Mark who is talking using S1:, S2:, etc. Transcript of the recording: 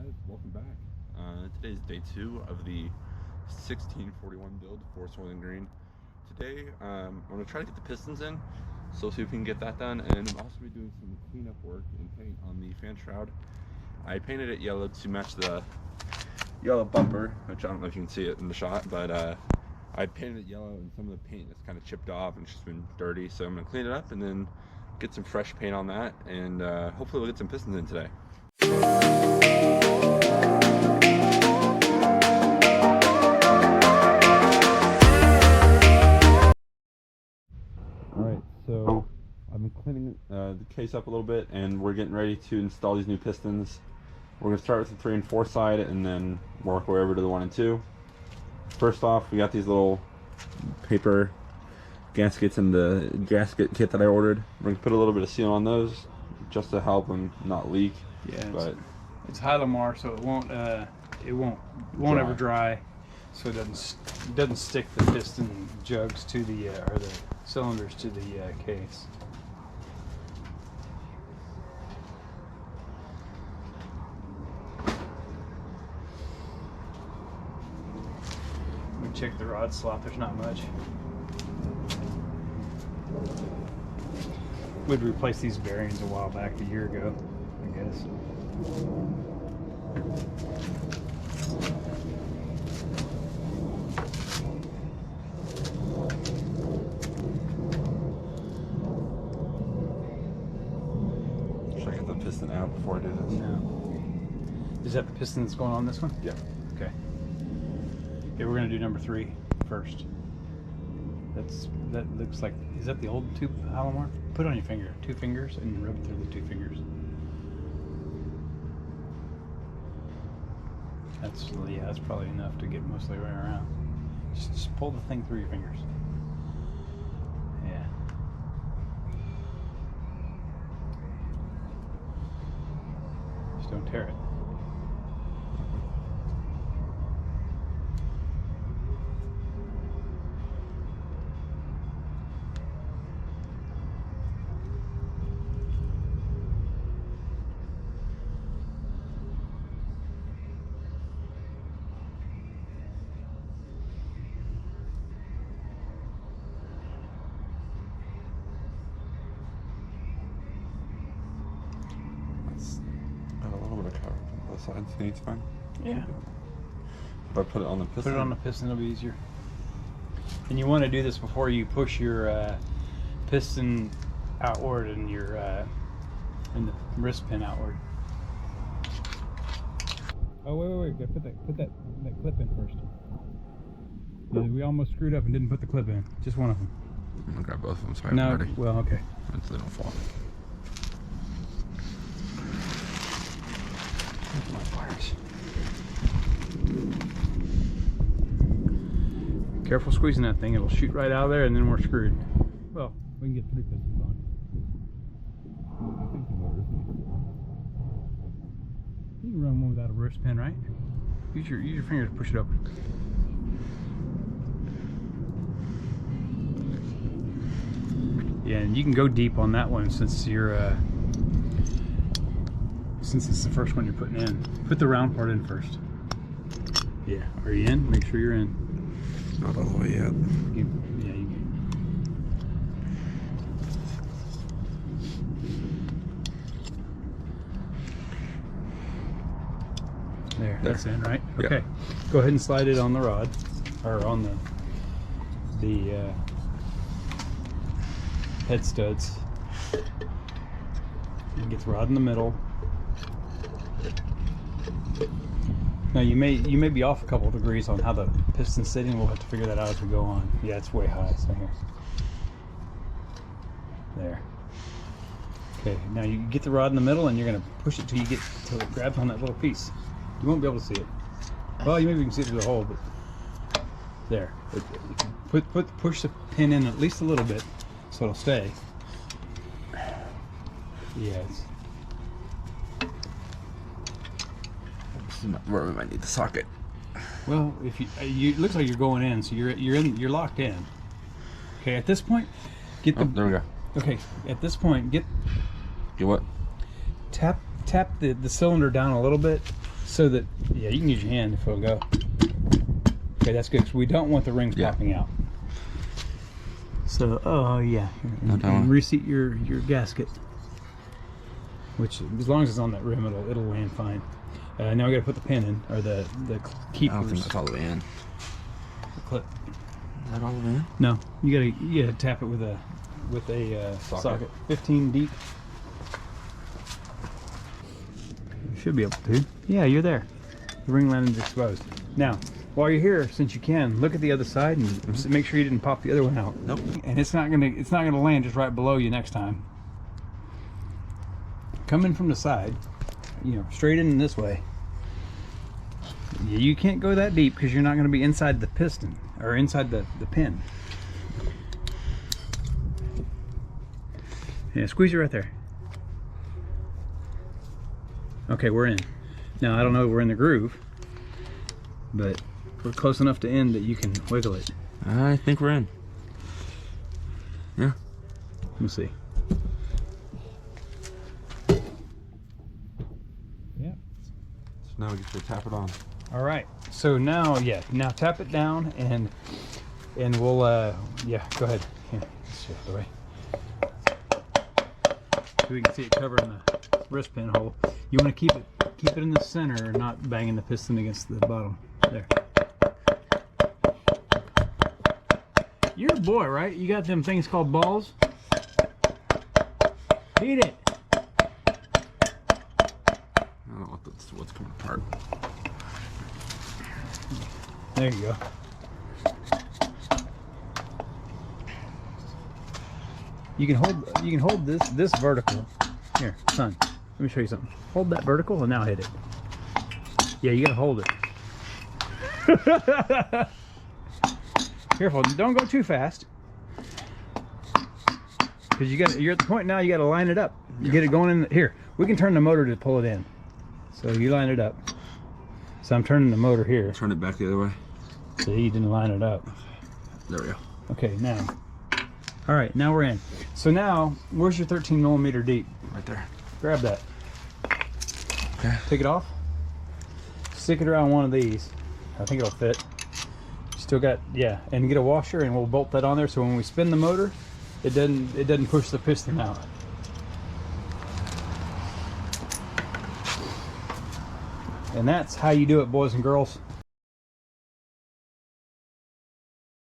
S1: guys, welcome back. Today's day 2 of the 1641 build for Soylent Green. Today I'm going to try to get the pistons in, so see if we can get that done, and I'm also be doing some cleanup work and paint on the fan shroud. I painted it yellow to match the yellow bumper, which I don't know if you can see it in the shot, but I painted it yellow and some of the paint is kind of chipped off and it's just been dirty, so I'm going to clean it up and then get some fresh paint on that, and hopefully we'll get some pistons in today. Alright, so I've been cleaning the case up a little bit and we're getting ready to install these new pistons. We're going to start with the 3 and 4 side and then work our way over to the 1 and 2. First off, we got these little paper gaskets in the gasket kit that I ordered. We're going to put a little bit of seal on those just to help them not leak.
S2: Yeah,
S1: but
S2: it's Hylamar, so it won't ever dry, so it doesn't stick the piston jugs to the or the cylinders to the case. We check the rod slot. There's not much. We'd replaced these bearings a while back, a year ago, I guess.
S1: should I get the piston out before I do this?
S2: No. Is that the piston that's going on this one?
S1: Yeah.
S2: Okay. Okay, we're gonna do number 3 first. That looks like, is that the old tube Hylamar? Put it on your finger, 2 fingers, and rub it through the 2 fingers. That's probably enough to get most of the way around. Just pull the thing through your fingers. Yeah. Just don't tear it.
S1: Sides, you think it's fine?
S2: Yeah.
S1: If I put it on the piston?
S2: Put it on the piston, it'll be easier. And you want to do this before you push your piston outward and your and the wrist pin outward. Oh wait! Gotta put that clip in first. Yeah, we almost screwed up and didn't put the clip in. Just one of them.
S1: I'm gonna grab both of them so I'm ready.
S2: Well, okay.
S1: So they don't fall.
S2: Careful squeezing that thing, it'll shoot right out of there and then we're screwed. Well, we can get 3 pistons on. You can run one without a wrist pin, right? Use your fingers to push it open. Yeah, and you can go deep on that one since you're since it's the first one you're putting in. Put the round part in first. Yeah, are you in? Make sure you're in.
S1: Not all the way yet.
S2: Yeah, you can. There, that's in, right? Okay.
S1: Yeah.
S2: Go ahead and slide it on the rod, or on the head studs. And get the rod in the middle. Now you may be off a couple of degrees on how the piston's sitting. We'll have to figure that out as we go on. Yeah, it's way high. So here, there. Okay, now you get the rod in the middle, and you're gonna push it till it grabs on that little piece. You won't be able to see it. Well, you maybe can see it through the hole, but there. Push the pin in at least a little bit, so it'll stay. Yes.
S1: Where we might need the socket.
S2: Well, if it looks like you're going in, so you're locked in. Okay, at this point, get the.
S1: Oh, there we go.
S2: Okay, at this point, get
S1: what?
S2: tap the cylinder down a little bit so that, yeah, you can use your hand if it'll go. Okay, that's good, because we don't want the rings popping out. So, oh yeah, and reseat your gasket, which as long as it's on that rim, it'll land fine. Now we got to put the pin in, or the keepers.
S1: I don't think that's all the way in.
S2: The clip.
S1: Is that all the way in?
S2: No, you gotta tap it with a socket. 15 deep. You should be able to. Yeah, you're there. The ring landing is exposed. Now, while you're here, since you can, look at the other side and make sure you didn't pop the other one out.
S1: Nope.
S2: And it's not gonna land just right below you next time. Come in from the side, you know, straight in this way. You can't go that deep because you're not going to be inside the piston or inside the pin. Yeah, squeeze it right there. Okay, we're in. Now I don't know if we're in the groove, but we're close enough to end that you can wiggle it.
S1: I think we're in. Yeah.
S2: Let me see. Yeah.
S1: So now we get to tap it on.
S2: All right. So now, yeah, now tap it down and we'll yeah, go ahead. Here, let's shift the way. So we can see it covering the wrist pin hole. You want to keep it in the center and not banging the piston against the bottom. There. You're a boy, right? You got them things called balls? Beat it.
S1: I don't know what's coming apart.
S2: There you go. You can hold this vertical. Here, son. Let me show you something. Hold that vertical and now hit it. Yeah, you gotta hold it. Careful, don't go too fast. Because you're at the point now you gotta line it up. You get it going in here. We can turn the motor to pull it in. So you line it up. So I'm turning the motor here.
S1: Turn it back the other way.
S2: So you didn't line it up.
S1: There we go.
S2: Okay, now. All right, now we're in. So now, where's your 13 millimeter deep?
S1: Right there.
S2: Grab that.
S1: Okay.
S2: Take it off. Stick it around one of these. I think it'll fit. Still got, yeah, and get a washer and we'll bolt that on there so when we spin the motor, it doesn't push the piston out. And that's how you do it, boys and girls.